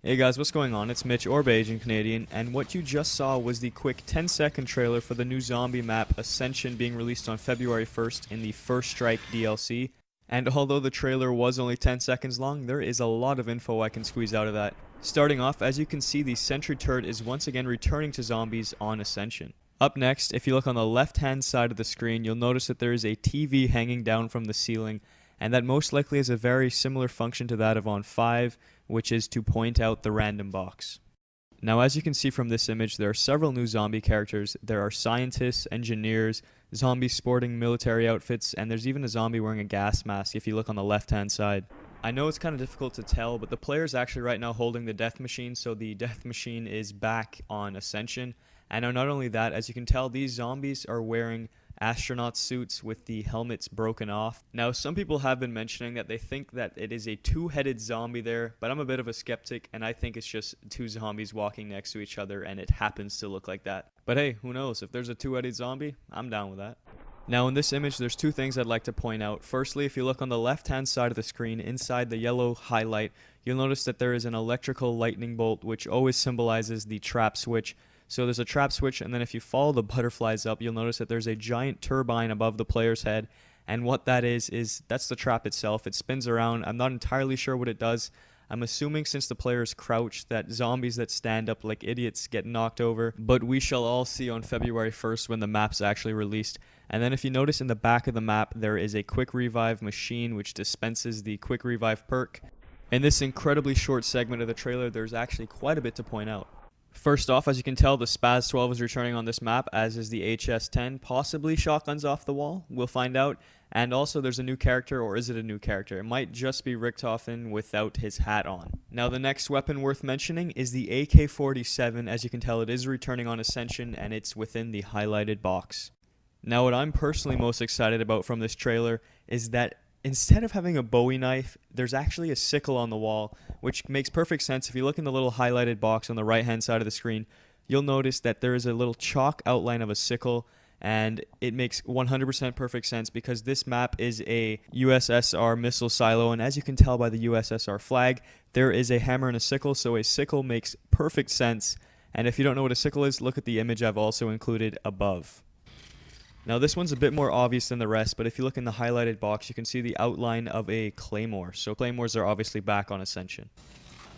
Hey guys, what's going on? It's Mitch, or Asian Canadian, and what you just saw was the quick 10-second trailer for the new zombie map Ascension being released on February 1st in the First Strike DLC. And although the trailer was only 10 seconds long, there is a lot of info I can squeeze out of that. Starting off, as you can see, the sentry turret is once again returning to zombies on Ascension. Up next, if you look on the left-hand side of the screen, you'll notice that there is a TV hanging down from the ceiling, and that most likely has a very similar function to that of on 5, which is to point out the random box. Now, as you can see from this image, there are several new zombie characters. There are scientists, engineers, zombies sporting military outfits, and there's even a zombie wearing a gas mask if you look on the left-hand side. I know it's kind of difficult to tell, but the player is actually right now holding the death machine, so the death machine is back on Ascension. And not only that, as you can tell, these zombies are wearing astronaut suits with the helmets broken off. Now, some people have been mentioning that they think that it is a two-headed zombie there, but I'm a bit of a skeptic, and I think it's just two zombies walking next to each other, and it happens to look like that. But hey, who knows? If there's a two-headed zombie, I'm down with that. Now, in this image, there's two things I'd like to point out. Firstly, if you look on the left-hand side of the screen, inside the yellow highlight, you'll notice that there is an electrical lightning bolt, which always symbolizes the trap switch. So there's a trap switch, and then if you follow the butterflies up, you'll notice that there's a giant turbine above the player's head, and what that is that's the trap itself. It spins around. I'm not entirely sure what it does. I'm assuming since the player is crouched that zombies that stand up like idiots get knocked over, but we shall all see on February 1st when the map's actually released. And then if you notice in the back of the map, there is a quick revive machine which dispenses the quick revive perk. In this incredibly short segment of the trailer, there's actually quite a bit to point out. First off, as you can tell, the Spaz 12 is returning on this map, as is the HS10, possibly shotguns off the wall, we'll find out. And also there's a new character, or is it a new character? It might just be Richtofen without his hat on. Now the next weapon worth mentioning is the AK-47, as you can tell it is returning on Ascension, and it's within the highlighted box. Now what I'm personally most excited about from this trailer is that instead of having a Bowie knife, there's actually a sickle on the wall, which makes perfect sense. If you look in the little highlighted box on the right-hand side of the screen, you'll notice that there is a little chalk outline of a sickle, and it makes 100% perfect sense because this map is a USSR missile silo, and as you can tell by the USSR flag, there is a hammer and a sickle, so a sickle makes perfect sense. And if you don't know what a sickle is, look at the image I've also included above. Now this one's a bit more obvious than the rest, but if you look in the highlighted box, you can see the outline of a claymore. So claymores are obviously back on Ascension.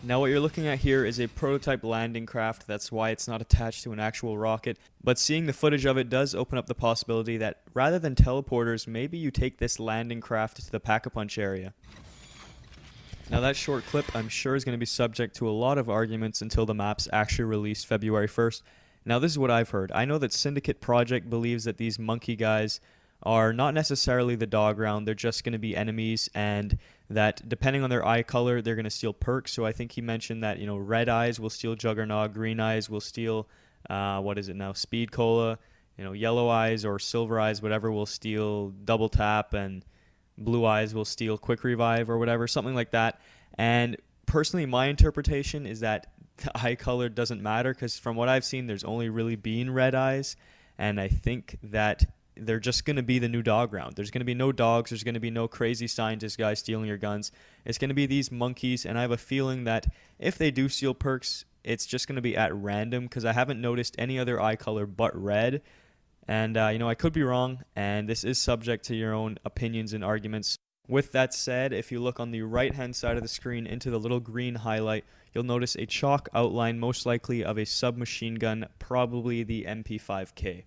Now what you're looking at here is a prototype landing craft. That's why it's not attached to an actual rocket. But seeing the footage of it does open up the possibility that rather than teleporters, maybe you take this landing craft to the Pack-a-Punch area. Now that short clip I'm sure is going to be subject to a lot of arguments until the map's actually released February 1st. Now this is what I've heard. I know that Syndicate Project believes that these monkey guys are not necessarily the dog round, they're just going to be enemies, and that depending on their eye color, they're going to steal perks. So I think he mentioned that, red eyes will steal Juggernaut, green eyes will steal, Speed Cola, yellow eyes or silver eyes, whatever, will steal Double Tap, and blue eyes will steal Quick Revive or whatever, something like that. And personally, my interpretation is that the eye color doesn't matter, because from what I've seen, there's only really been red eyes, and I think that they're just going to be the new dog round. There's going to be no dogs, there's going to be no crazy scientist guys stealing your guns. It's going to be these monkeys, and I have a feeling that if they do steal perks, it's just going to be at random, because I haven't noticed any other eye color but red. And, I could be wrong, and this is subject to your own opinions and arguments. With that said, if you look on the right-hand side of the screen into the little green highlight, you'll notice a chalk outline, most likely of a submachine gun, probably the MP5K.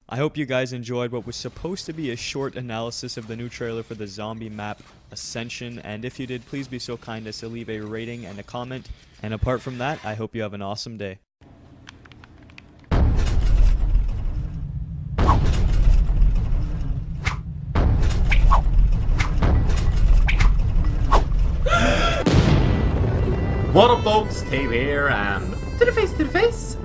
I hope you guys enjoyed what was supposed to be a short analysis of the new trailer for the zombie map Ascension, and if you did, please be so kind as to leave a rating and a comment. And apart from that, I hope you have an awesome day. What up folks, Steve here, and to the face,